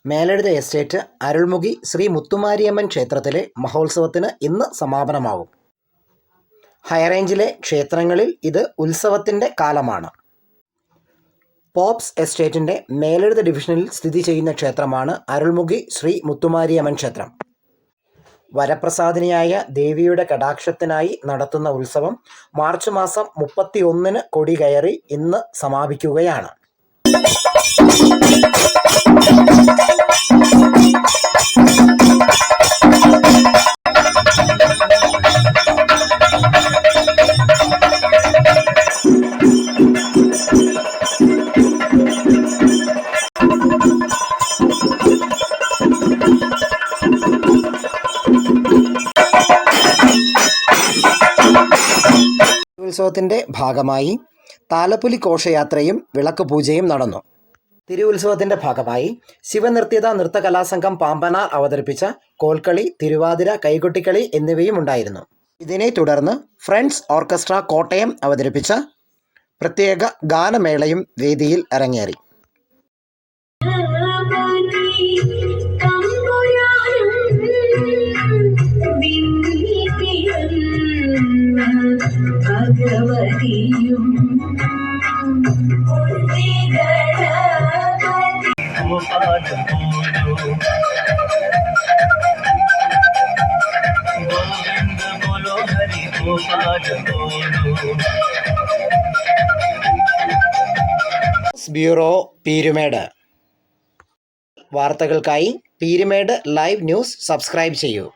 മേലെഴുത estate അരുൾമുഖി Shri Muthumariamman ക്ഷേത്രത്തിലെ മഹോത്സവത്തിന് ഇന്ന് സമാപനമാകും. ഹൈറേഞ്ചിലെ ക്ഷേത്രങ്ങളിൽ ഇത് ഉത്സവത്തിൻ്റെ കാലമാണ്. പോപ്സ് എസ്റ്റേറ്റിൻ്റെ മേലെഴുത ഡിവിഷനിൽ സ്ഥിതി ചെയ്യുന്ന ക്ഷേത്രമാണ് അരുൾമുഖി ശ്രീ മുത്തുമാരിയമ്മൻ ക്ഷേത്രം. വരപ്രസാദിനിയായ ദേവിയുടെ കടാക്ഷത്തിനായി നടത്തുന്ന ഉത്സവം മാർച്ച് മാസം 31 കൊടികയറി ഇന്ന് സമാപിക്കുകയാണ്. ഉത്സവത്തിൻ്റെ ഭാഗമായി താലപ്പൊലി ഘോഷയാത്രയും വിളക്ക് പൂജയും നടന്നു. തിരുവുത്സവത്തിൻ്റെ ഭാഗമായി ശിവനൃത്യത നൃത്തകലാസംഘം പാമ്പനാർ അവതരിപ്പിച്ച കോൽക്കളി, തിരുവാതിര, കൈകൊട്ടിക്കളി എന്നിവയും ഉണ്ടായിരുന്നു. ഇതിനെ തുടർന്ന് ഫ്രണ്ട്സ് ഓർക്കസ്ട്ര കോട്ടയം അവതരിപ്പിച്ച പ്രത്യേക ഗാനമേളയും വേദിയിൽ അരങ്ങേറി. ബ്യൂറോ പീരുമേട്. വാർത്തകൾക്കായി പീരുമേട് ലൈവ് ന്യൂസ് സബ്സ്ക്രൈബ് ചെയ്യൂ.